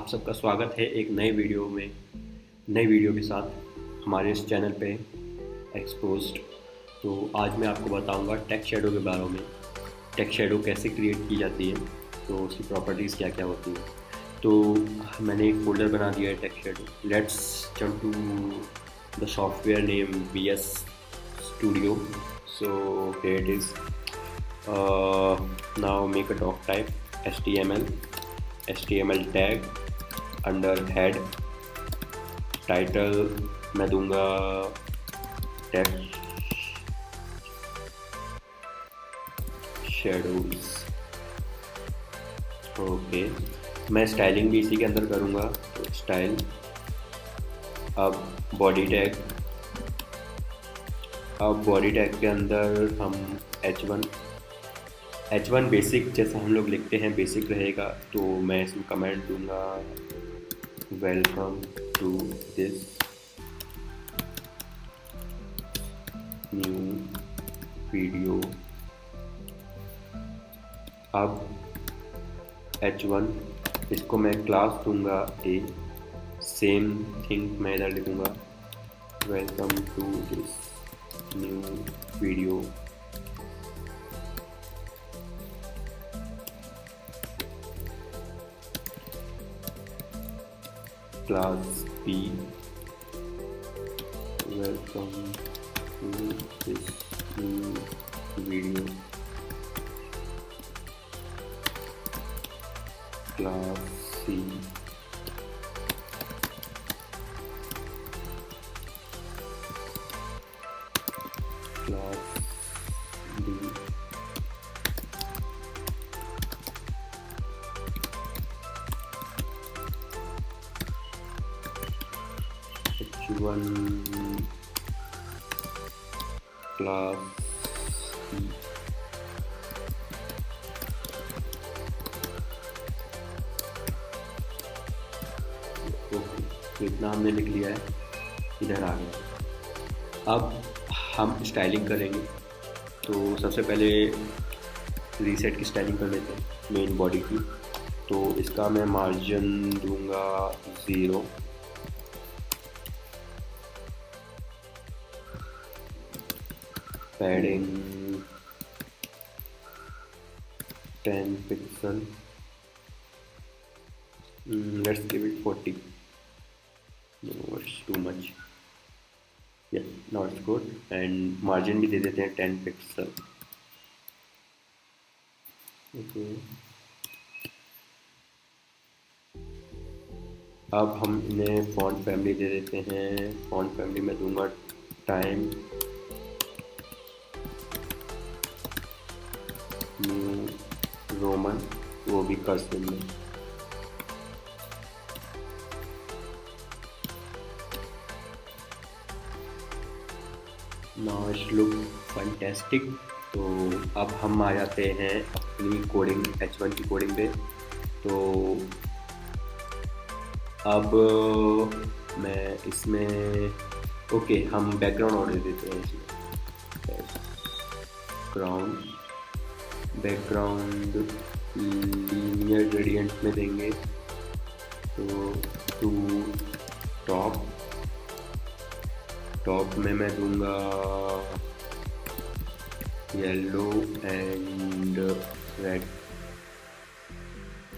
आप सबका स्वागत है एक नए वीडियो के साथ हमारे इस चैनल पे एक्सपोज्ड। तो आज मैं आपको बताऊंगा टेक्स्ट शैडो के बारे में। टेक्स्ट शैडो कैसे क्रिएट की जाती है, तो उसकी प्रॉपर्टीज़ क्या क्या होती है। तो मैंने एक फोल्डर बना दिया है text shadow. Let's jump to the software name VS Studio. So here it is. Now make a doc type HTML tag under head title मैं दूंगा text shadows। ओके, मैं स्टाइलिंग भी इसी के अंदर करूँगा, तो स्टाइल। अब बॉडी टैग के अंदर हम H1 बेसिक जैसा हम लोग लिखते हैं बेसिक रहेगा, तो मैं इसमें कमेंट दूंगा welcome to this new video. अब H1 इसको मैं क्लास दूंगा A। सेम थिंग मैं इधर लिखूंगा welcome to this new video. Class B welcome to this new video. Class C class D H1 class E। तो इतना हमने लिख लिया है, इधर आ गया। अब हम स्टाइलिंग करेंगे, तो सबसे पहले रीसेट की स्टाइलिंग कर लेते हैं मेन बॉडी की। तो इसका मैं मार्जिन दूंगा 0। Padding 10 pixel. Let's give it 40। No, it's too much. Yeah, now it's good. And margin भी दे देते हैं 10 पिक्सल। ओके, अब हम इन्हें फॉन्ट फैमिली दे देते हैं। फॉन्ट फैमिली में दूंगा टाइम न्यू रोमन, वो भी कर्सिव में। Now it look fantastic. तो अब हम आ जाते हैं अपनी कोडिंग H1 की कोडिंग पे। तो अब मैं इसमें ओके हम बैकग्राउंड ऑर्डर देते हैं इसमें। बैकग्राउंड लीनियर ग्रेडियंट में देंगे, तो टू टॉप में मैं दूंगा yellow and red.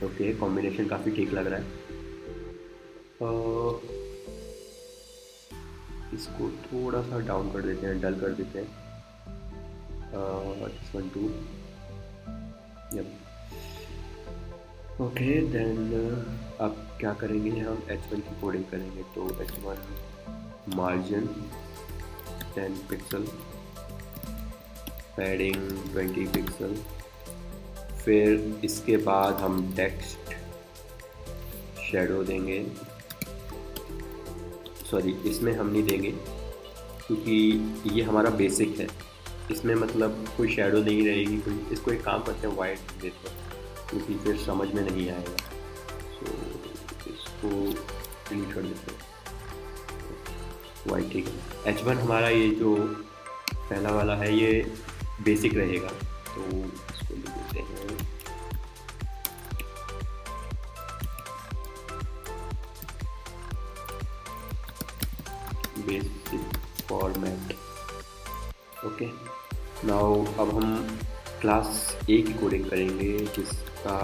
Okay, combination काफ़ी ठीक लग रहा है। इसको थोड़ा सा डाउन कर देते हैं, डल कर देते हैं। this one too. Yep. Okay then अब क्या करेंगे, हम H1 की कोडिंग करेंगे। तो H1 margin 10 pixel, padding 20 pixel. फिर इसके बाद हम टेक्स्ट शैडो देंगे। सॉरी, इसमें हम नहीं देंगे क्योंकि ये हमारा बेसिक है, इसमें मतलब कोई शैडो नहीं रहेगी। कोई इसको एक काम करते हैं वाइट देते हैं, क्योंकि फिर समझ में नहीं आएगा। तो इसको डिलीट कर देते हैं, वाइट ठीक है। H1 हमारा ये जो पहला वाला है ये बेसिक रहेगा, तो इसको लिख देते हैं बेसिक फॉर्मेट। ओके, नाउ अब हम क्लास ए की कोडिंग करेंगे जिसका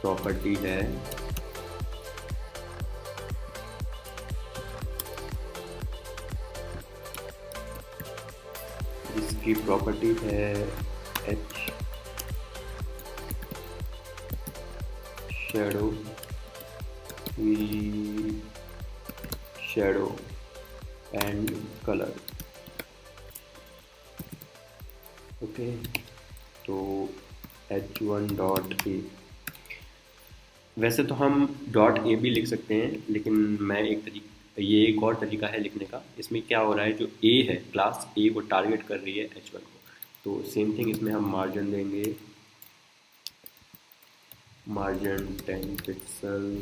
प्रॉपर्टी है जिसकी प्रॉपर्टी है H shadow V shadow and colour. Okay, तो h1.a, वैसे तो हम .a भी लिख सकते हैं, लेकिन मैं ये एक और तरीका है लिखने का। इसमें क्या हो रहा है, जो a है, क्लास a वो टारगेट कर रही है h1 को, तो सेम थिंग इसमें हम मार्जिन देंगे, margin 10 pixel,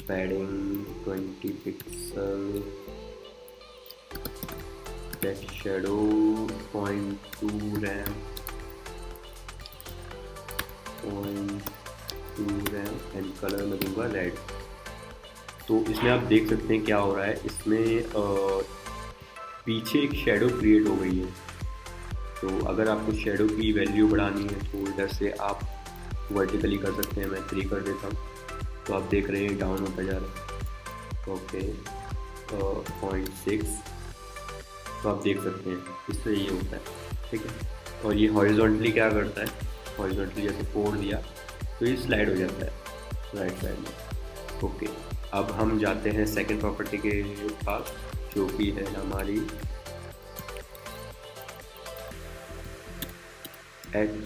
padding 20 pixel, text shadow 0.2 RAM, 0.2 RAM and colour में दूंगा रेड। तो इसमें आप देख सकते हैं क्या हो रहा है, इसमें पीछे एक शेडो क्रिएट हो गई है। तो अगर आपको शेडो की वैल्यू बढ़ानी है तो इधर से आप वर्टिकली कर सकते हैं। मैं 3 कर देता हूँ, तो आप देख रहे हैं डाउन होता जा रहा है। ओके, 0.6, तो आप देख सकते हैं इससे ये होता है, ठीक है। और ये हॉरिजॉन्टली क्या करता है, हॉरिजॉन्टली जैसे फोड़ दिया तो ये स्लाइड हो जाता है राइट साइड में। ओके, अब हम जाते हैं सेकंड प्रॉपर्टी के पास, जो कि है हमारी H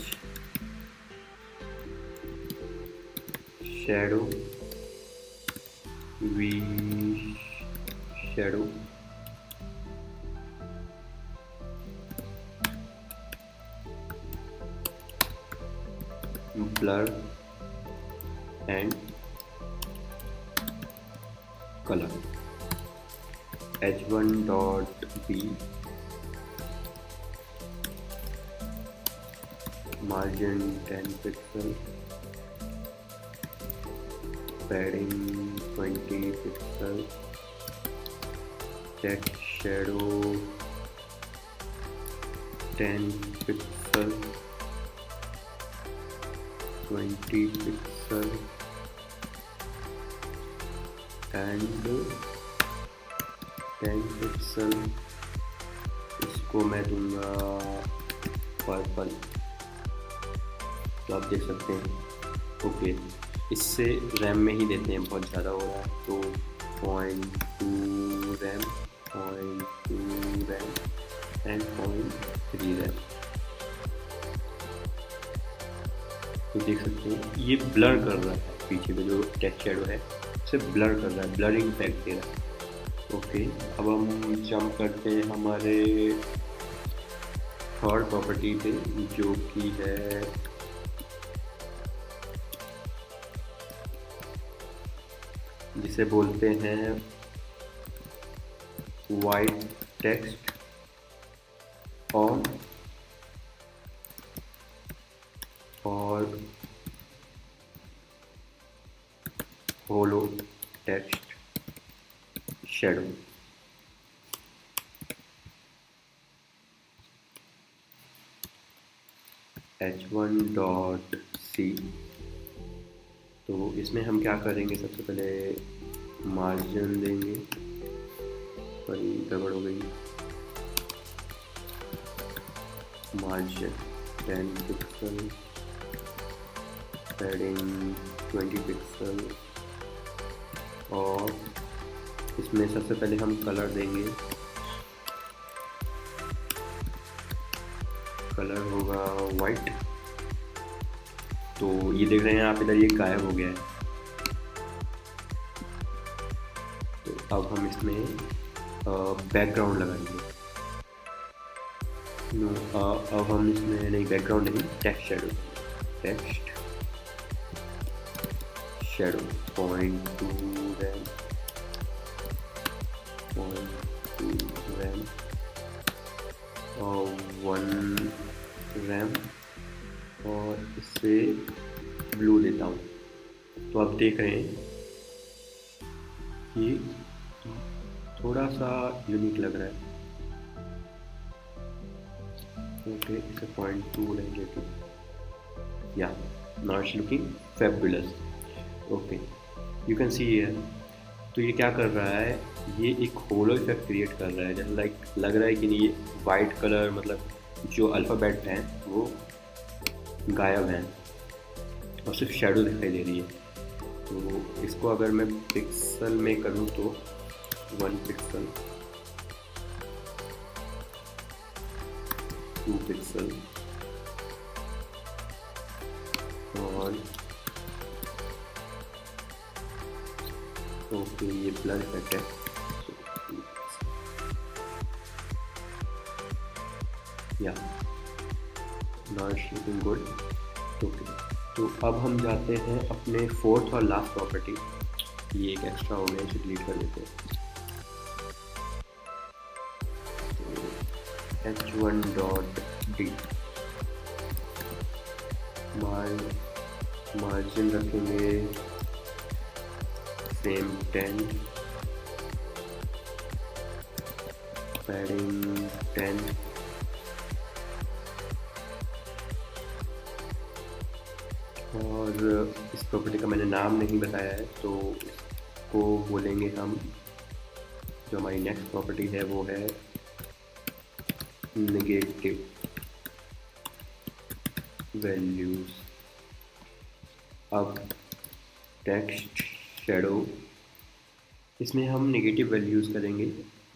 shadow V shadow blur and colour. h1.b margin 10 pixel, padding 20 pixel, text shadow 10 pixel, 20 pixel and 10 pixel, इसको मैं दूंगा पर्पल। तो आप देख सकते हैं। ओके, इससे रैम में ही देते हैं, बहुत ज़्यादा हो रहा है, तो 0.2 रैम, 0.2 रैम एंड 0.3 रैम। तो देख सकते हैं ये ब्लर कर रहा है, पीछे का जो टेक्स्ट शैडो है उसे ब्लर कर रहा है, ब्लरिंग इफेक्ट दे रहा है। ओके, अब हम जंप करते हैं हमारे थर्ड प्रॉपर्टी पे, जो कि है जिसे बोलते हैं वाइट टेक्स्ट ऑन और होलो टेक्स्ट शैडो। h1.c, तो इसमें हम क्या करेंगे, सबसे पहले मार्जिन देंगे, सॉरी गड़बड़ हो गई, मार्जिन 10 पिक्सल, पैडिंग 20 पिक्सल, और इसमें सबसे पहले हम कलर देंगे, कलर होगा वाइट। तो ये देख रहे हैं आप इधर, ये गायब हो गया है। तो अब हम इसमें बैकग्राउंड लगाएंगे। अब हम इसमें नहीं, बैकग्राउंड नहीं, text shadow, text shadow 0.2 RAM, 0.2 RAM और 1 रैम, और इससे ब्लू देता हूँ। तो आप देख रहे हैं ये थोड़ा सा यूनिक लग रहा है। ओके, इसे 0.2 लेंगे तो या not looking fabulous. Okay, you can see here. तो ये क्या कर रहा है, ये एक होलो इफेक्ट क्रिएट कर रहा है, जैसे लाइक लग रहा है कि नहीं ये वाइट कलर, मतलब जो अल्फ़ाबेट हैं वो गायब हैं और सिर्फ शेडो दिखाई दे रही है। तो इसको अगर मैं पिक्सल में करूँ तो 1 पिक्सल, 2 पिक्सल और ओके, ये ब्लर इफेक्ट है। या नॉट लुकिंग गुड। ओके, तो अब हम जाते हैं अपने फोर्थ और लास्ट प्रॉपर्टी। ये एक एक्स्ट्रा हो गया, इसे डिलीट कर देते हैं। h1.d मार्जिन रखेंगे सेम 10, पैडिंग 10, और इस प्रॉपर्टी का मैंने नाम नहीं बताया है, तो इसको बोलेंगे हम, जो हमारी नेक्स्ट प्रॉपर्टी है वो है नेगेटिव वैल्यूज। अब टेक्स्ट शेडो, इसमें हम नेगेटिव वैल्यूज़ करेंगे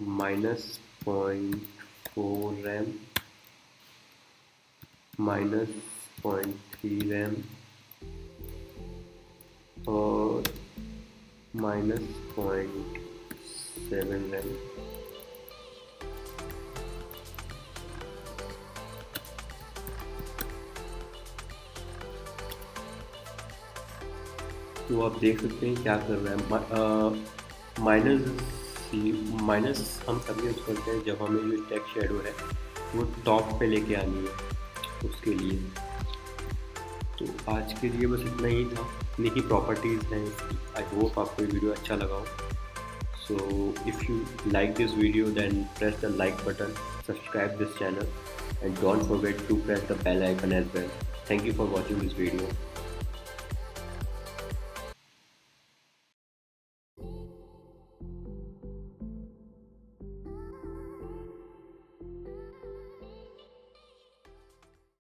-0.4 रैम, -0.3 रैम और -0.7 रैम। तो आप देख सकते हैं क्या कर रहा है। माइनस हम तभी यूज़ करते हैं जब हमें जो टेक्स्ट शेडो है वो टॉप पे लेके आनी है, उसके लिए। तो आज के लिए बस इतना ही था, इतनी ही प्रॉपर्टीज़ हैं इसकी। आई होप आपको ये वीडियो अच्छा लगा हो। So if you like this video then press the like button, subscribe this channel and don't forget to press the bell icon as well. Thank you for watching this video.